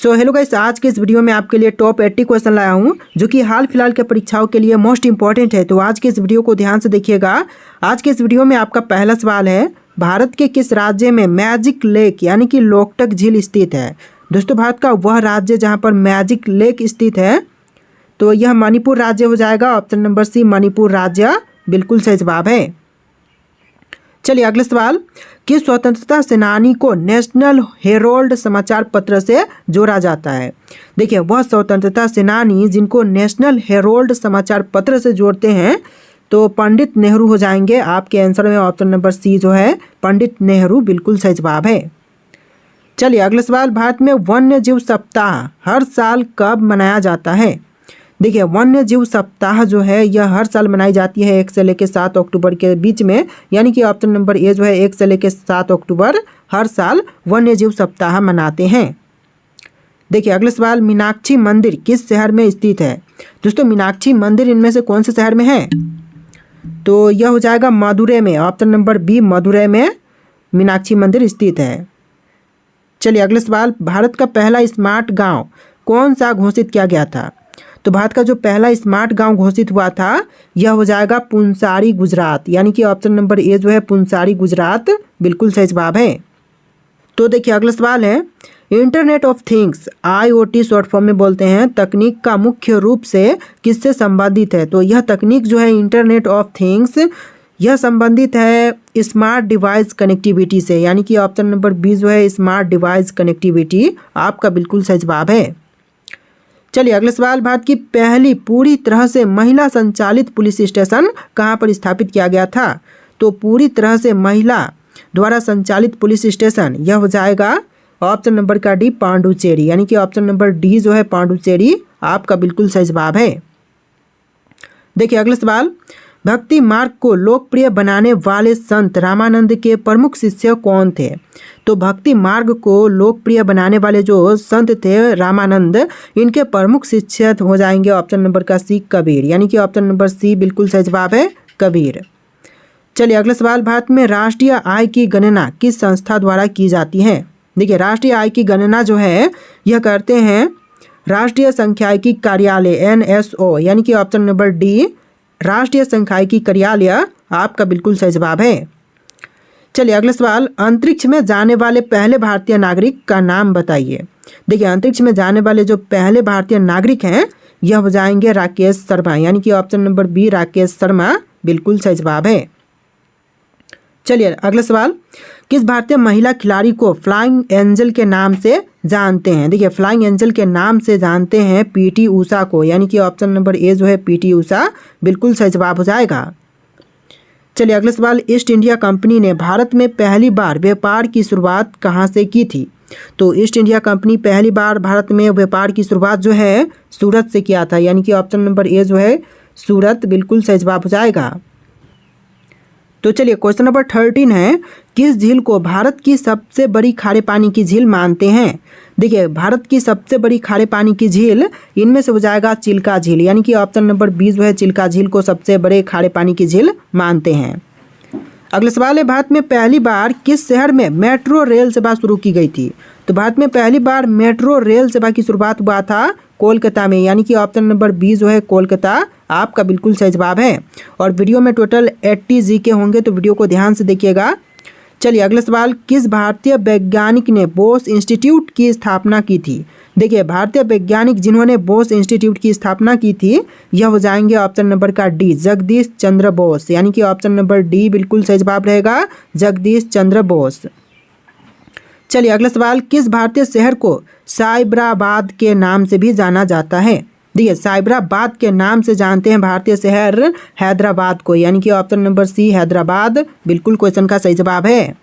So hello guys, आज के इस वीडियो में आपके लिए टॉप 80 क्वेश्चन लाया हूं जो कि हाल फिलहाल के परीक्षाओं के लिए मोस्ट इंपॉर्टेंट है। तो आज के इस वीडियो को ध्यान से देखिएगा। आज के इस वीडियो में आपका पहला सवाल है, भारत के किस राज्य में मैजिक लेक यानी कि लोकटक झील स्थित है। दोस्तों, भारत का वह राज्य जहाँ पर मैजिक लेक स्थित है तो यह मणिपुर राज्य हो जाएगा। ऑप्शन नंबर सी मणिपुर राज्य बिल्कुल सही जवाब है। चलिए अगला सवाल, किस स्वतंत्रता सेनानी को नेशनल हेरोल्ड समाचार पत्र से जोड़ा जाता है। देखिए, वह स्वतंत्रता सेनानी जिनको नेशनल हेरोल्ड समाचार पत्र से जोड़ते हैं तो पंडित नेहरू हो जाएंगे। आपके आंसर में ऑप्शन नंबर सी जो है पंडित नेहरू बिल्कुल सही जवाब है। चलिए अगला सवाल, भारत में वन्य जीव सप्ताह हर साल कब मनाया जाता है। देखिए, वन्य जीव सप्ताह जो है यह हर साल मनाई जाती है 1 से लेकर 7 अक्टूबर के बीच में, यानी कि ऑप्शन नंबर ए जो है 1 से लेकर 7 अक्टूबर हर साल वन्य जीव सप्ताह मनाते हैं। देखिए अगला सवाल, मीनाक्षी मंदिर किस शहर में स्थित है। दोस्तों, मीनाक्षी मंदिर इनमें से कौन से शहर में है तो यह हो जाएगा मदुरै में। ऑप्शन नंबर बी मदुरै में मीनाक्षी मंदिर स्थित है। चलिए अगला सवाल, भारत का पहला स्मार्ट गाँव कौन सा घोषित किया गया था। तो भारत का जो पहला स्मार्ट गांव घोषित हुआ था यह हो जाएगा पुंसारी गुजरात, यानी कि ऑप्शन नंबर ए जो है पुंसारी गुजरात बिल्कुल सही जवाब है। तो देखिए अगला सवाल है, internet of things IoT short form में बोलते हैं, तकनीक का मुख्य रूप से किससे संबंधित है। तो यह तकनीक जो है इंटरनेट ऑफ थिंग्स यह संबंधित है स्मार्ट डिवाइस कनेक्टिविटी से, यानी कि ऑप्शन नंबर बी जो है स्मार्ट डिवाइस कनेक्टिविटी आपका बिल्कुल सही जवाब है। चलिए अगला सवाल, भारत की पहली पूरी तरह से महिला संचालित पुलिस स्टेशन कहाँ पर स्थापित किया गया था। तो पूरी तरह से महिला द्वारा संचालित पुलिस स्टेशन यह हो जाएगा ऑप्शन नंबर का डी पांडुचेरी, यानी कि ऑप्शन नंबर डी जो है पांडुचेरी आपका बिल्कुल सही जवाब है। देखिए अगला सवाल, भक्ति मार्ग को लोकप्रिय बनाने वाले संत रामानंद के प्रमुख शिष्य कौन थे। तो भक्ति मार्ग को लोकप्रिय बनाने वाले जो संत थे रामानंद, इनके प्रमुख शिष्य हो जाएंगे ऑप्शन नंबर का सी कबीर, यानी कि ऑप्शन नंबर सी बिल्कुल सही जवाब है कबीर। चलिए अगला सवाल, भारत में राष्ट्रीय आय की गणना किस संस्था द्वारा की जाती है। देखिए, राष्ट्रीय आय की गणना जो है यह करते हैं राष्ट्रीय सांख्यिकी कार्यालय NSO, यानी कि ऑप्शन नंबर डी राष्ट्रीय सांख्यिकी कार्यालय आपका बिल्कुल सही जवाब है। चलिए अगला सवाल, अंतरिक्ष में जाने वाले पहले भारतीय नागरिक का नाम बताइए। देखिए, अंतरिक्ष में जाने वाले जो पहले भारतीय नागरिक हैं यह हो जाएंगे राकेश शर्मा, यानी कि option number B Rakesh Sharma बिल्कुल सही जवाब है। चलिए अगला सवाल, किस भारतीय महिला खिलाड़ी को फ्लाइंग एंजल के नाम से जानते हैं। देखिए, फ्लाइंग एंजल के नाम से जानते हैं PT ऊषा को, यानी कि ऑप्शन नंबर ए जो है PT ऊषा बिल्कुल सही जवाब हो जाएगा। चलिए अगला सवाल, ईस्ट इंडिया कंपनी ने भारत में पहली बार व्यापार की शुरुआत कहाँ से की थी। तो ईस्ट इंडिया कंपनी पहली बार भारत में व्यापार की शुरुआत जो है सूरत से किया था, यानी कि ऑप्शन नंबर ए जो है सूरत बिल्कुल सही जवाब हो जाएगा। तो चलिए क्वेश्चन नंबर 13 है, किस झील को भारत की सबसे बड़ी खारे पानी की झील मानते हैं। देखिए, भारत की सबसे बड़ी खारे पानी की झील इनमें से हो जाएगा चिल्का झील, यानी कि ऑप्शन नंबर बी जो है चिल्का झील को सबसे बड़े खारे पानी की झील मानते हैं। अगला सवाल है, भारत में पहली बार किस शहर में मेट्रो रेल सेवा शुरू की गई थी। तो भारत में पहली बार मेट्रो रेल सेवा की शुरुआत हुआ था कोलकाता में, यानी कि ऑप्शन नंबर बी जो है कोलकाता आपका बिल्कुल सही जवाब है। और वीडियो में टोटल 80 GK होंगे तो वीडियो को ध्यान से देखिएगा। चलिए अगला सवाल, किस भारतीय वैज्ञानिक ने बोस इंस्टीट्यूट की स्थापना की थी। देखिए, भारतीय वैज्ञानिक जिन्होंने बोस इंस्टीट्यूट की स्थापना की थी यह हो जाएंगे ऑप्शन नंबर का डी जगदीश चंद्र बोस, यानी कि ऑप्शन नंबर डी बिल्कुल सही जवाब रहेगा जगदीश चंद्र बोस। चलिए अगला सवाल, किस भारतीय शहर को साइबराबाद के नाम से भी जाना जाता है। देखिए, साइबराबाद के नाम से जानते हैं भारतीय शहर हैदराबाद को, यानी कि ऑप्शन नंबर सी हैदराबाद बिल्कुल क्वेश्चन का सही जवाब है।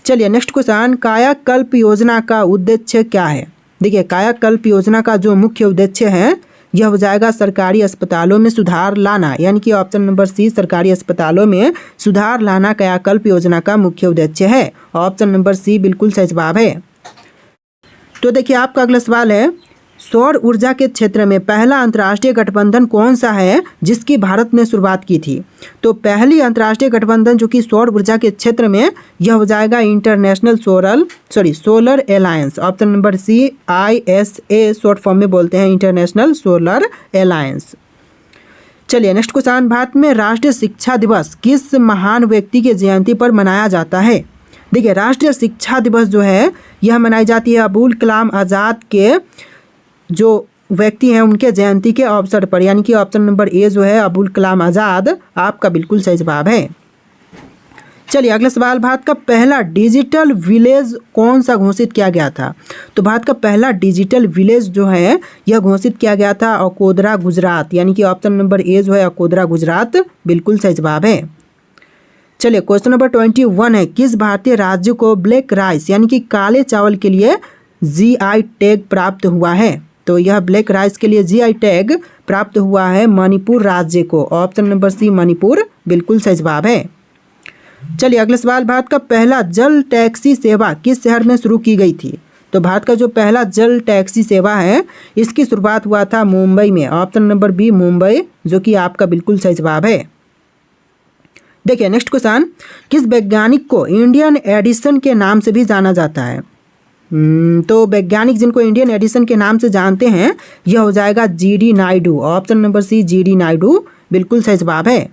चलिए नेक्स्ट क्वेश्चन, कायाकल्प योजना का उद्देश्य क्या है। देखिए, कायाकल्प योजना का जो मुख्य उद्देश्य है यह हो जाएगा सरकारी अस्पतालों में सुधार लाना, यानी कि ऑप्शन नंबर सी सरकारी अस्पतालों में सुधार लाना कायाकल्प योजना का मुख्य उद्देश्य है। ऑप्शन नंबर सी बिल्कुल सही जवाब है। तो देखिए आपका अगला सवाल है, सौर ऊर्जा के क्षेत्र में पहला अंतर्राष्ट्रीय गठबंधन कौन सा है जिसकी भारत ने शुरुआत की थी? तो पहली अंतर्राष्ट्रीय गठबंधन जो कि सौर ऊर्जा के क्षेत्र में, यह हो जाएगा international solar alliance. Option number C, ISA short form में बोलते हैं, इंटरनेशनल सोलर अलायंस। चलिए नेक्स्ट क्वेश्चन, भारत में राष्ट्रीय शिक्षा दिवस किस महान व्यक्ति के जयंती पर मनाया जाता है? देखिए राष्ट्रीय शिक्षा दिवस जो है यह मनाई जाती है अबुल कलाम आज़ाद के जो व्यक्ति हैं उनके जयंती के अवसर पर, यानी कि ऑप्शन नंबर ए जो है अबुल कलाम आज़ाद आपका बिल्कुल सही जवाब है। चलिए अगला सवाल, भारत का पहला डिजिटल विलेज कौन सा घोषित किया गया था? तो भारत का पहला डिजिटल विलेज जो है यह घोषित किया गया था अकोदरा गुजरात, यानी कि ऑप्शन नंबर ए जो है अकोदरा गुजरात बिल्कुल सही जवाब है। चलिए क्वेश्चन नंबर 21 है, किस भारतीय राज्य को ब्लैक राइस यानी कि काले चावल के लिए GI टैग प्राप्त हुआ है? तो यह ब्लैक राइस के लिए GI टैग प्राप्त हुआ है मणिपुर राज्य को। ऑप्शन नंबर सी मणिपुर बिल्कुल सही जवाब है। चलिए अगला सवाल, भारत का पहला जल टैक्सी सेवा किस शहर में शुरू की गई थी? तो भारत का जो पहला जल टैक्सी सेवा है इसकी शुरुआत हुआ था मुंबई में। ऑप्शन नंबर बी मुंबई जो कि आपका बिल्कुल सही जवाब है। देखिए नेक्स्ट क्वेश्चन, किस वैज्ञानिक को इंडियन एडिसन के नाम से भी जाना जाता है? तो वैज्ञानिक जिनको इंडियन एडिसन के नाम से जानते हैं यह हो जाएगा GD Naidu. Option number C GD Naidu बिल्कुल सही जवाब है।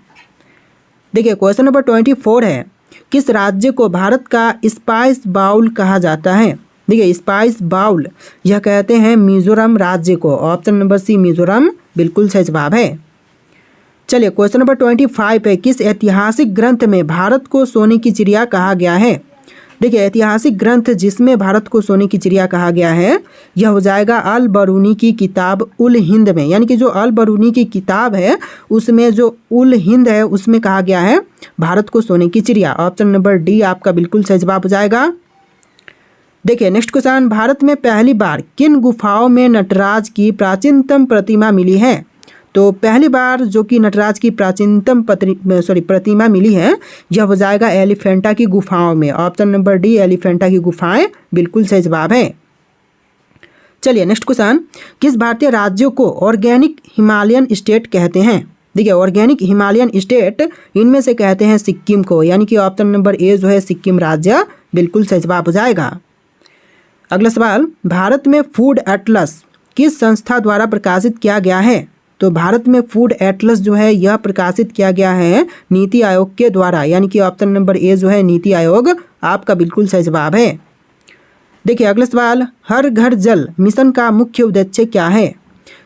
देखिए क्वेश्चन नंबर 24 है, किस राज्य को भारत का स्पाइस बाउल कहा जाता है? देखिए स्पाइस बाउल यह कहते हैं मिजोरम राज्य को। ऑप्शन नंबर सी मिजोरम बिल्कुल सही जवाब है। चलिए क्वेश्चन नंबर 25 है, किस ऐतिहासिक ग्रंथ में भारत को सोने की चिड़िया कहा गया है? देखिए ऐतिहासिक ग्रंथ जिसमें भारत को सोने की चिड़िया कहा गया है यह हो जाएगा अल बरूनी की किताब उल हिंद में, यानी कि जो अल बरूनी की किताब है उसमें जो उल हिंद है उसमें कहा गया है भारत को सोने की चिड़िया। ऑप्शन नंबर डी आपका बिल्कुल सही जवाब हो जाएगा। देखिए नेक्स्ट क्वेश्चन, भारत में पहली बार किन गुफाओं में नटराज की प्राचीनतम प्रतिमा मिली है? तो पहली बार जो कि नटराज की प्राचीनतम प्रतिमा मिली है यह हो जाएगा एलिफेंटा की गुफाओं में। ऑप्शन नंबर डी एलिफेंटा की गुफाएं बिल्कुल सही जवाब है। चलिए नेक्स्ट क्वेश्चन, किस भारतीय राज्यों को ऑर्गेनिक हिमालयन स्टेट कहते हैं? देखिए ऑर्गेनिक हिमालयन स्टेट इनमें से कहते हैं सिक्किम को, यानी कि ऑप्शन नंबर ए जो है सिक्किम राज्य बिल्कुल सही जवाब हो जाएगा। अगला सवाल, भारत में फूड एटलस किस संस्था द्वारा प्रकाशित किया गया है? तो भारत में फूड एटलस जो है यह प्रकाशित किया गया है नीति आयोग के द्वारा, यानी कि ऑप्शन नंबर ए जो है नीति आयोग आपका बिल्कुल सही जवाब है। देखिए अगला सवाल, हर घर जल मिशन का मुख्य उद्देश्य क्या है?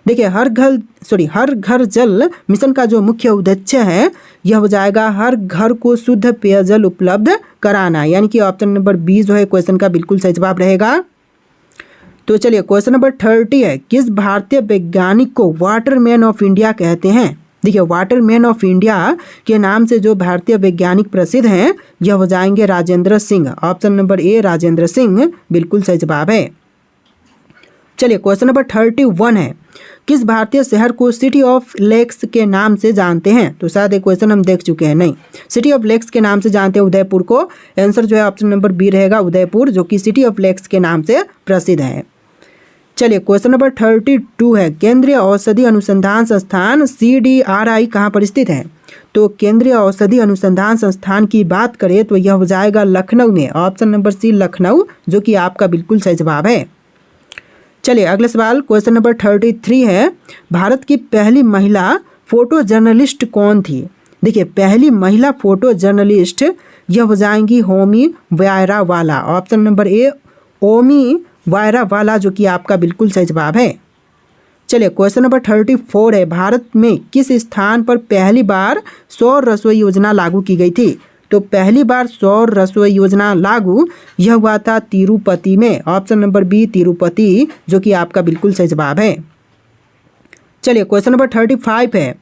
देखिए हर घर जल मिशन का जो मुख्य उद्देश्य है यह हो जाएगा हर घर को शुद्ध पेयजल उपलब्ध कराना, यानी कि ऑप्शन नंबर बी जो है क्वेश्चन का बिल्कुल सही जवाब रहेगा। तो चलिए क्वेश्चन नंबर 30 है, किस भारतीय वैज्ञानिक को वाटरमैन ऑफ इंडिया कहते हैं? देखिए वाटरमैन ऑफ इंडिया के नाम से जो भारतीय वैज्ञानिक प्रसिद्ध हैं यह हो जाएंगे Rajendra Singh. Option number A Rajendra Singh बिल्कुल सही जवाब है। चलिए क्वेश्चन नंबर 31 है, किस भारतीय शहर को सिटी ऑफ लेक्स के नाम से जानते हैं? तो शायद ये क्वेश्चन हम देख चुके हैं, नहीं, सिटी ऑफ लेक्स के नाम से जानते हैं उदयपुर को। आंसर जो है ऑप्शन नंबर बी रहेगा उदयपुर, जो कि सिटी ऑफ लेक्स के नाम से प्रसिद्ध है। चलिए क्वेश्चन नंबर 32 है, केंद्रीय औषधि अनुसंधान संस्थान CDRI कहाँ पर स्थित है? तो केंद्रीय औषधि अनुसंधान संस्थान की बात करें तो यह हो जाएगा लखनऊ में। ऑप्शन नंबर सी लखनऊ जो कि आपका बिल्कुल सही जवाब है। चलिए अगला सवाल क्वेश्चन नंबर 33 है, भारत की पहली महिला फोटो जर्नलिस्ट कौन थी? देखिए पहली महिला फोटो जर्नलिस्ट यह हो जाएंगी होमी वायरावाला। ऑप्शन नंबर ए ओमी वायरावाला जो कि आपका बिल्कुल सही जवाब है। चलिए क्वेश्चन नंबर 34 है, भारत में किस स्थान पर पहली बार सौर रसोई योजना लागू की गई थी? तो पहली बार सौर रसोई योजना लागू यह हुआ था तिरुपति में। ऑप्शन नंबर बी तिरुपति जो कि आपका बिल्कुल सही जवाब है। चलिए क्वेश्चन नंबर 35 है,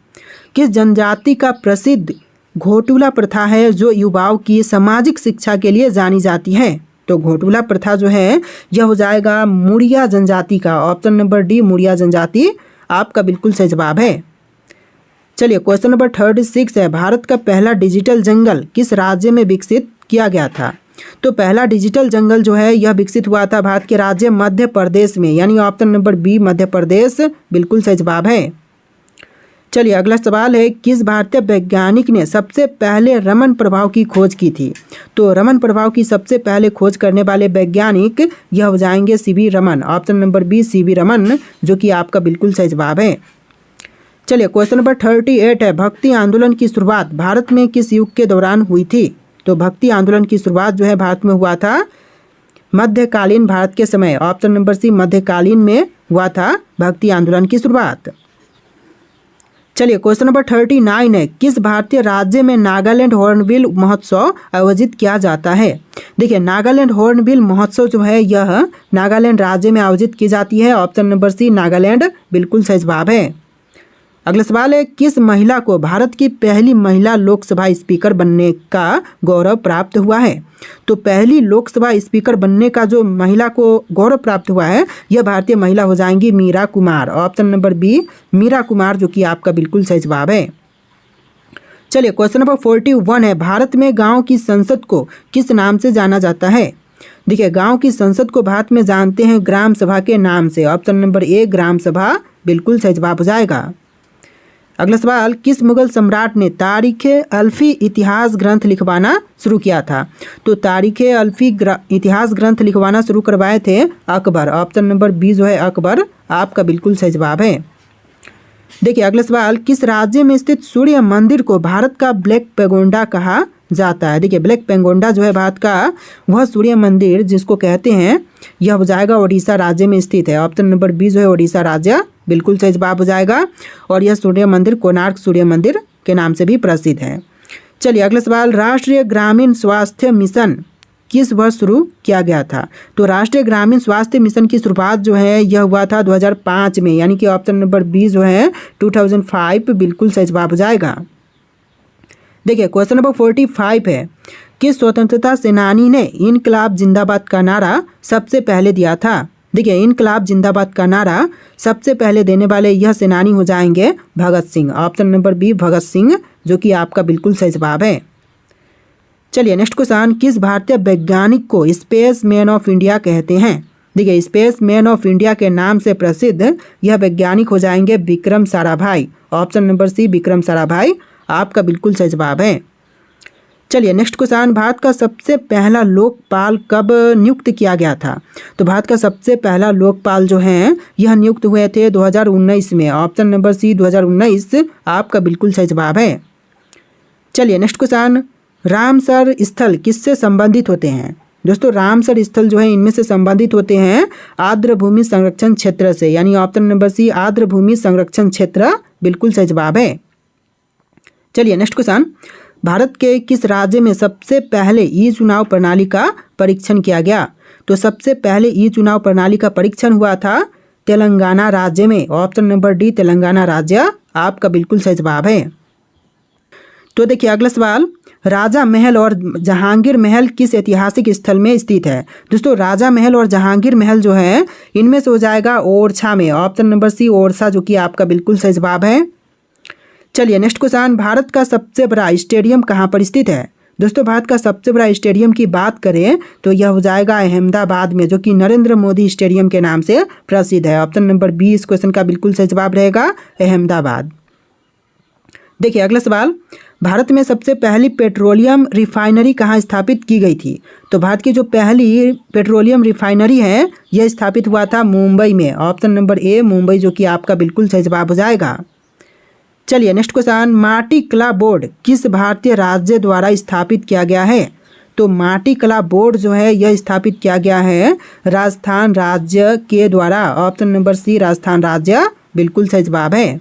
किस जनजाति का प्रसिद्ध घोटुला प्रथा है जो युवाओं की सामाजिक शिक्षा के लिए जानी जाती है? तो घोटुला प्रथा जो है यह हो जाएगा मुड़िया जनजाति का। ऑप्शन नंबर डी मुड़िया जनजाति आपका बिल्कुल सही जवाब है। चलिए क्वेश्चन नंबर 36 है, भारत का पहला डिजिटल जंगल किस राज्य में विकसित किया गया था? तो पहला डिजिटल जंगल जो है यह विकसित हुआ था भारत के राज्य मध्य प्रदेश में, यानी option number B Madhya Pradesh बिल्कुल सही जवाब है। चलिए अगला सवाल है, किस भारतीय वैज्ञानिक ने सबसे पहले रमन प्रभाव की खोज की थी? तो रमन प्रभाव की सबसे पहले खोज करने वाले वैज्ञानिक यह हो जाएंगे CV Raman, option number B CV Raman, जो कि आपका बिल्कुल सही जवाब है। चलिए क्वेश्चन नंबर 38 है, भक्ति आंदोलन की शुरुआत भारत में किस युग के दौरान हुई थी? तो भक्ति आंदोलन की शुरुआत जो है भारत में हुआ था मध्यकालीन भारत के समय, ऑप्शन नंबर सी मध्यकालीन में हुआ था भक्ति आंदोलन की शुरुआत। चलिए क्वेश्चन नंबर 39 है, किस भारतीय राज्य में नागालैंड हॉर्नबिल महोत्सव आयोजित किया जाता है? देखिए नागालैंड हॉर्नबिल महोत्सव जो है यह नागालैंड राज्य में आयोजित की जाती है, ऑप्शन नंबर सी नागालैंड बिल्कुल सही जवाब है। अगला सवाल है, किस महिला को भारत की पहली महिला लोकसभा स्पीकर बनने का गौरव प्राप्त हुआ है? तो पहली लोकसभा स्पीकर बनने का जो महिला को गौरव प्राप्त हुआ है यह भारतीय महिला हो जाएंगी Meera Kumar, option number B Meera Kumar, जो कि आपका बिल्कुल सही जवाब है। चलिए क्वेश्चन नंबर 41 है, भारत में गाँव की संसद को किस नाम से जाना जाता है? देखिए गाँव की संसद को भारत में जानते हैं ग्राम सभा के नाम से, ऑप्शन नंबर ए ग्राम सभा बिल्कुल सही जवाब हो जाएगा। अगला सवाल, किस मुगल सम्राट ने तारीख़-ए-अल्फ़ी इतिहास ग्रंथ लिखवाना शुरू किया था? तो तारीख़-ए-अल्फ़ी इतिहास ग्रंथ लिखवाना शुरू करवाए थे अकबर, ऑप्शन नंबर बी जो है अकबर आपका बिल्कुल सही जवाब है। देखिए अगला सवाल, किस राज्य में स्थित सूर्य मंदिर को भारत का ब्लैक पैगोंडा कहा जाता है? देखिए ब्लैक पैगोंडा जो है भारत का वह सूर्य मंदिर जिसको कहते हैं यह हो जाएगा उड़ीसा राज्य में स्थित है, ऑप्शन नंबर बी जो है उड़ीसा राज्य बिल्कुल सही जवाब हो जाएगा। और यह सूर्य मंदिर कोणार्क सूर्य मंदिर के नाम से भी प्रसिद्ध है। चलिए अगला सवाल, राष्ट्रीय ग्रामीण स्वास्थ्य मिशन किस वर्ष शुरू किया गया था? तो राष्ट्रीय ग्रामीण स्वास्थ्य मिशन की शुरुआत जो है यह हुआ था 2005 में, यानी कि ऑप्शन नंबर बी जो है 2005 बिल्कुल सही जवाब हो जाएगा। देखिए क्वेश्चन नंबर 45 है, किस स्वतंत्रता सेनानी ने इनकलाब जिंदाबाद का नारा सबसे पहले दिया था? देखिए इनकलाब जिंदाबाद का नारा सबसे पहले देने वाले यह सेनानी हो जाएंगे Bhagat Singh, option number B Bhagat Singh, जो कि आपका बिल्कुल सही जवाब है। चलिए नेक्स्ट क्वेश्चन, किस भारतीय वैज्ञानिक को स्पेस मैन ऑफ इंडिया कहते हैं? देखिए स्पेस मैन ऑफ इंडिया के नाम से प्रसिद्ध यह वैज्ञानिक हो जाएंगे Vikram Sarabhai, option number C Vikram Sarabhai आपका बिल्कुल सही जवाब है। चलिए नेक्स्ट क्वेश्चन, भारत का सबसे पहला लोकपाल कब नियुक्त किया गया था? तो भारत का सबसे पहला लोकपाल जो है यह नियुक्त हुए थे 2019 में, ऑप्शन नंबर सी 2019 आपका बिल्कुल सही जवाब है। चलिए नेक्स्ट क्वेश्चन, रामसर स्थल किससे संबंधित होते हैं? दोस्तों रामसर स्थल जो है इनमें से संबंधित होते हैं आर्द्र भूमि संरक्षण क्षेत्र से, यानी ऑप्शन नंबर सी आर्द्र भूमि संरक्षण क्षेत्र बिल्कुल सही जवाब है। चलिए नेक्स्ट क्वेश्चन, भारत के किस राज्य में सबसे पहले ई चुनाव प्रणाली का परीक्षण किया गया? तो सबसे पहले ई चुनाव प्रणाली का परीक्षण हुआ था तेलंगाना राज्य में, ऑप्शन नंबर डी तेलंगाना राज्य आपका बिल्कुल सही जवाब है। तो देखिए अगला सवाल, राजा महल और जहांगीर महल किस ऐतिहासिक स्थल में स्थित है? दोस्तों राजा महल और जहांगीर महल जो है इनमें से हो जाएगा ओरछा में, ऑप्शन नंबर सी ओरछा, जो कि आपका बिल्कुल सही जवाब है। चलिए नेक्स्ट क्वेश्चन, भारत का सबसे बड़ा स्टेडियम कहाँ पर स्थित है? दोस्तों भारत का सबसे बड़ा स्टेडियम की बात करें तो यह हो जाएगा अहमदाबाद में, जो कि नरेंद्र मोदी स्टेडियम के नाम से प्रसिद्ध है, ऑप्शन नंबर बी इस क्वेश्चन का बिल्कुल सही जवाब रहेगा अहमदाबाद। देखिए अगला सवाल, भारत में सबसे पहली पेट्रोलियम रिफाइनरी कहाँ स्थापित की गई थी? तो भारत की जो पहली पेट्रोलियम रिफाइनरी है यह स्थापित हुआ था मुंबई में, ऑप्शन नंबर ए मुंबई, जो कि आपका बिल्कुल सही जवाब हो जाएगा। चलिए नेक्स्ट क्वेश्चन, माटी कला बोर्ड किस भारतीय राज्य द्वारा स्थापित किया गया है? तो माटी कला बोर्ड जो है यह स्थापित किया गया है राजस्थान राज्य के द्वारा, ऑप्शन नंबर सी राजस्थान राज्य बिल्कुल सही जवाब है।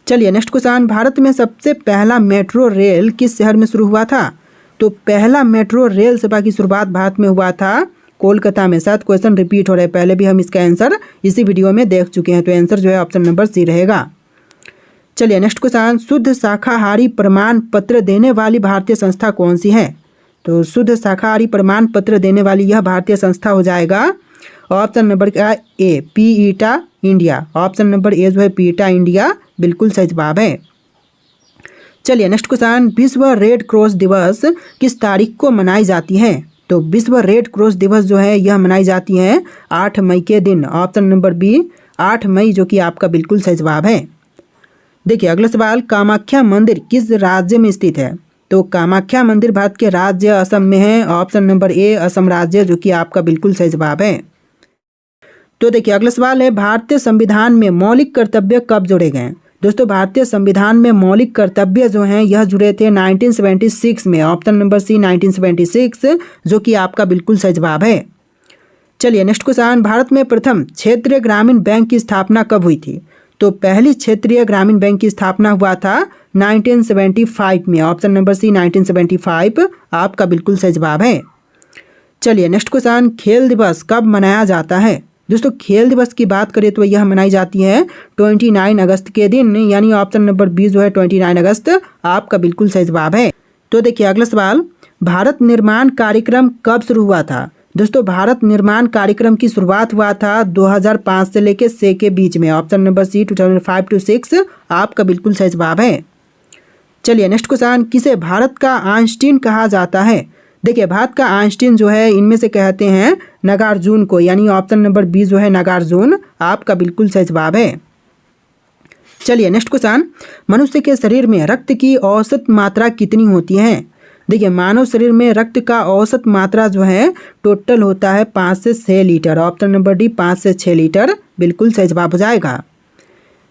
चलिए नेक्स्ट क्वेश्चन, भारत में सबसे पहला मेट्रो रेल किस शहर में शुरू हुआ था? तो पहला मेट्रो रेल सेवा की शुरुआत भारत में हुआ था कोलकाता में। शायद क्वेश्चन रिपीट हो रहा है, पहले भी हम इसका आंसर इसी वीडियो में देख चुके हैं, तो आंसर जो है ऑप्शन नंबर सी रहेगा। चलिए नेक्स्ट क्वेश्चन, शुद्ध शाकाहारी प्रमाण पत्र देने वाली भारतीय संस्था कौन सी है? तो शुद्ध शाकाहारी प्रमाण पत्र देने वाली यह भारतीय संस्था हो जाएगा ऑप्शन नंबर क्या ए पीईटा इंडिया, ऑप्शन नंबर ए जो है पीईटा इंडिया बिल्कुल सही जवाब है। चलिए नेक्स्ट क्वेश्चन, विश्व रेड क्रॉस दिवस किस तारीख को मनाई जाती है? तो विश्व रेड क्रॉस दिवस जो है यह मनाई जाती है 8 मई के दिन। ऑप्शन नंबर बी 8 मई, जो कि आपका बिल्कुल सही जवाब है। देखिए अगला सवाल, कामाख्या मंदिर किस राज्य में स्थित है? तो कामाख्या मंदिर भारत के राज्य असम में है। ऑप्शन नंबर ए असम राज्य, जो कि आपका बिल्कुल सही जवाब है। तो देखिए अगला सवाल है, भारतीय संविधान में मौलिक कर्तव्य कब जोड़े गए? दोस्तों भारतीय संविधान में मौलिक कर्तव्य जो हैं यह जुड़े थे 1976 में। ऑप्शन नंबर सी 1976, जो कि आपका बिल्कुल सही जवाब है। चलिए नेक्स्ट क्वेश्चन, भारत में प्रथम क्षेत्रीय ग्रामीण बैंक की स्थापना कब हुई थी? तो पहली क्षेत्रीय ग्रामीण बैंक की स्थापना हुआ था 1975 में। ऑप्शन नंबर सी 1975 आपका बिल्कुल सही जवाब है। चलिए नेक्स्ट क्वेश्चन, खेल दिवस कब मनाया जाता है? दोस्तों खेल दिवस की बात करें तो यह मनाई जाती है 29 अगस्त के दिन, यानी ऑप्शन नंबर बी जो है 29 अगस्त आपका बिल्कुल सही जवाब है। तो देखिए अगला सवाल, भारत निर्माण कार्यक्रम कब शुरू हुआ था? दोस्तों भारत निर्माण कार्यक्रम की शुरुआत हुआ था 2005 से लेकर 6 के बीच में। ऑप्शन नंबर सी 2005 to 6 आपका बिल्कुल सही जवाब है। चलिए नेक्स्ट क्वेश्चन, किसे भारत का आइंस्टीन कहा जाता है? देखिए भारत का आइंस्टीन जो है इनमें से कहते हैं नागार्जुन को, यानी ऑप्शन नंबर बी जो है नागार्जुन आपका बिल्कुल सही जवाब है। चलिए नेक्स्ट क्वेश्चन, मनुष्य के शरीर में रक्त की औसत मात्रा कितनी होती है? देखिए मानव शरीर में रक्त का औसत मात्रा जो है टोटल होता है 5 से 6 लीटर। ऑप्शन नंबर डी 5 से 6 लीटर बिल्कुल सही जवाब हो जाएगा।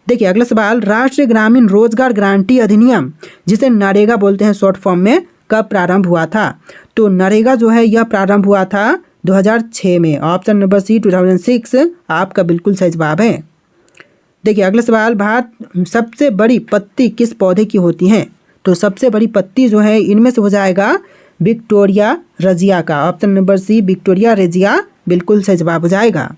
देखिए अगला सवाल, राष्ट्रीय ग्रामीण रोजगार गारंटी अधिनियम जिसे नरेगा बोलते हैं शॉर्ट फॉर्म में, कब प्रारंभ हुआ था? तो नरेगा जो है यह प्रारंभ हुआ था 2006 में। ऑप्शन नंबर सी 2006 आपका बिल्कुल सही जवाब है। देखिए अगला सवाल, भारत सबसे बड़ी पत्ती किस पौधे की होती है? तो सबसे बड़ी पत्ती जो है इनमें से हो जाएगा विक्टोरिया रेजिया का। Option number C Victoria regia बिल्कुल सही जवाब हो जाएगा।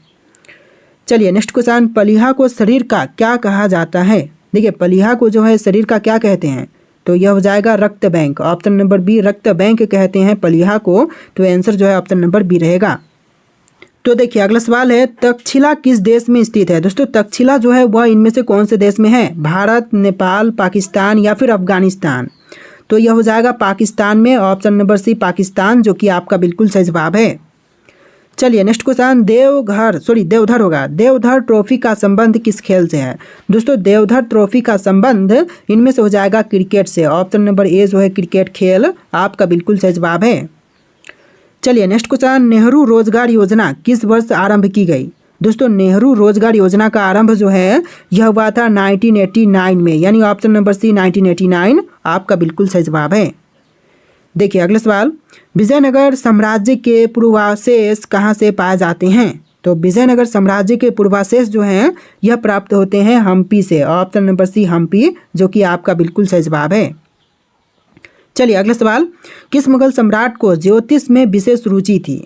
चलिए नेक्स्ट क्वेश्चन, पलीहा को शरीर का क्या कहा जाता है? देखिए पलीहा को जो है शरीर का क्या कहते हैं? तो यह हो जाएगा रक्त बैंक। ऑप्शन नंबर बी रक्त बैंक कहते हैं पलीहा को, तो आंसर जो है ऑप्शन नंबर बी रहेगा। तो देखिए अगला सवाल है, तक्षशिला किस देश में स्थित है? दोस्तों तक्षशिला जो है वह इनमें से कौन से देश में है? भारत, नेपाल, पाकिस्तान या फिर अफगानिस्तान? तो यह हो जाएगा पाकिस्तान में। ऑप्शन नंबर सी पाकिस्तान, जो कि आपका बिल्कुल सही जवाब है। चलिए नेक्स्ट क्वेश्चन, देवधर होगा। देवधर ट्रॉफी का संबंध किस खेल से है? दोस्तों देवधर ट्रॉफी का संबंध इनमें से हो जाएगा क्रिकेट से। ऑप्शन नंबर ए जो है क्रिकेट खेल आपका बिल्कुल सही जवाब है। चलिए नेक्स्ट क्वेश्चन, नेहरू रोजगार योजना किस वर्ष आरंभ की गई? दोस्तों नेहरू रोजगार योजना का आरंभ जो है यह हुआ था 1989 में, यानी ऑप्शन नंबर सी 1989 आपका बिल्कुल सही जवाब है। देखिए अगला सवाल, विजयनगर साम्राज्य के पूर्वावशेष कहाँ से पाए जाते हैं? तो विजयनगर साम्राज्य के पूर्वावशेष जो हैं यह प्राप्त होते हैं हम्पी से। ऑप्शन नंबर सी हम्पी, जो कि आपका बिल्कुल सही जवाब है। चलिए अगला सवाल, किस मुगल सम्राट को ज्योतिष में विशेष रुचि थी?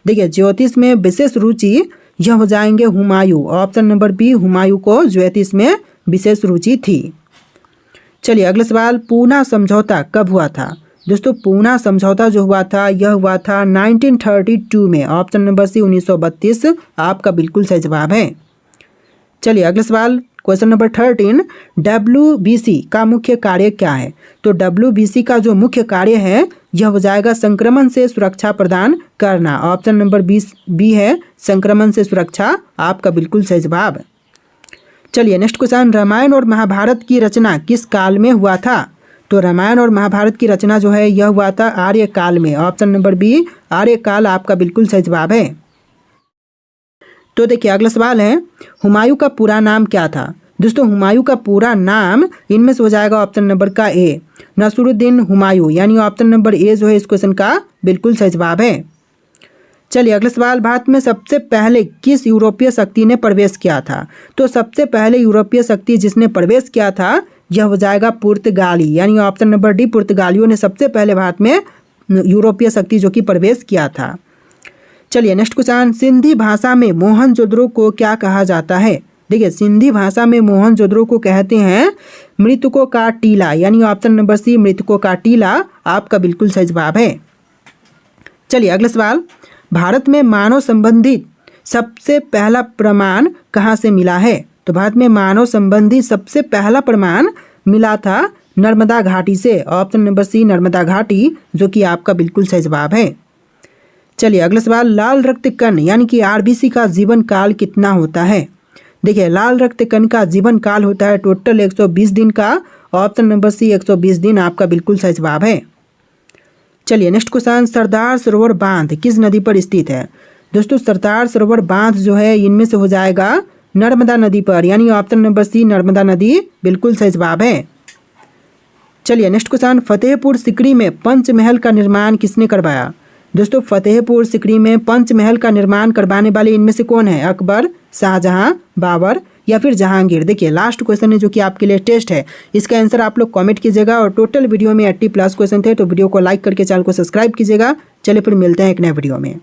देखिए ज्योतिष में विशेष रुचि यह हो जाएंगे Humayun. Option number B Humayun को ज्योतिष में विशेष रुचि थी। चलिए अगला सवाल, पूना समझौता कब हुआ था? दोस्तों पूना समझौता जो हुआ था यह हुआ था 1932 में। ऑप्शन नंबर सी 1932 आपका बिल्कुल सही जवाब है। चलिए अगला सवाल, क्वेश्चन नंबर 13, WBC का मुख्य कार्य क्या है? तो WBC का जो मुख्य कार्य है यह हो जाएगा संक्रमण से सुरक्षा प्रदान करना। ऑप्शन नंबर बी है संक्रमण से सुरक्षा आपका बिल्कुल सही जवाब। चलिए नेक्स्ट क्वेश्चन, रामायण और महाभारत की रचना किस काल में हुआ था? तो रामायण और महाभारत की रचना जो है यह हुआ था आर्य काल में। ऑप्शन नंबर बी आर्य काल आपका बिल्कुल सही जवाब है। तो देखिए अगला सवाल है, हुमायूं का पूरा नाम क्या था? दोस्तों हुमायूं का पूरा नाम इनमें से हो जाएगा ऑप्शन नंबर का ए नसरुद्दीन हुमायूं, यानी ऑप्शन नंबर ए जो है इस क्वेश्चन का बिल्कुल सही जवाब है। चलिए अगला सवाल, भारत में सबसे पहले किस यूरोपीय शक्ति ने प्रवेश किया था? तो सबसे पहले यूरोपीय शक्ति जिसने प्रवेश किया था यह हो जाएगा पुर्तगाली, यानी ऑप्शन नंबर डी पुर्तगालियों ने सबसे पहले भारत में यूरोपीय शक्ति जो कि प्रवेश किया था। चलिए नेक्स्ट क्वेश्चन, सिंधी भाषा में मोहनजोदड़ो को क्या कहा जाता है? देखिए सिंधी भाषा में मोहनजोदड़ो को कहते हैं मृतकों का टीला, यानी ऑप्शन नंबर सी मृतकों का टीला आपका बिल्कुल सही जवाब है। चलिए अगला सवाल, भारत में मानव संबंधित सबसे पहला प्रमाण कहाँ से मिला है? तो भारत में मानव संबंधी सबसे पहला प्रमाण मिला था नर्मदा घाटी से। ऑप्शन नंबर सी नर्मदा घाटी, जो कि आपका बिल्कुल सही जवाब है। चलिए अगला सवाल, लाल रक्त कण यानी कि आरबीसी का जीवन काल कितना होता है? देखिए लाल रक्त कण का जीवन काल होता है टोटल 120 दिन का। ऑप्शन नंबर सी 120 दिन आपका बिल्कुल सही जवाब है। चलिए नेक्स्ट क्वेश्चन, सरदार सरोवर बांध किस नदी पर स्थित है? दोस्तों सरदार सरोवर बांध जो है इनमें से हो जाएगा नर्मदा नदी पर, यानी ऑप्शन नंबर सी नर्मदा नदी बिल्कुल सही जवाब है। चलिए नेक्स्ट क्वेश्चन, फतेहपुर सिकरी में पंचमहल का निर्माण किसने करवाया? दोस्तों फतेहपुर सिकरी में पंचमहल का निर्माण करवाने वाले इनमें से कौन है? अकबर, शाहजहां, बाबर या फिर जहांगीर? देखिए लास्ट क्वेश्चन है जो कि आपके लिए टेस्ट है, इसका आंसर आप लोग कमेंट कीजिएगा। और टोटल वीडियो में 80+ क्वेश्चन थे, तो वीडियो को लाइक करके चैनल को सब्सक्राइब कीजिएगा। चलिए फिर मिलते हैं एक नए वीडियो में।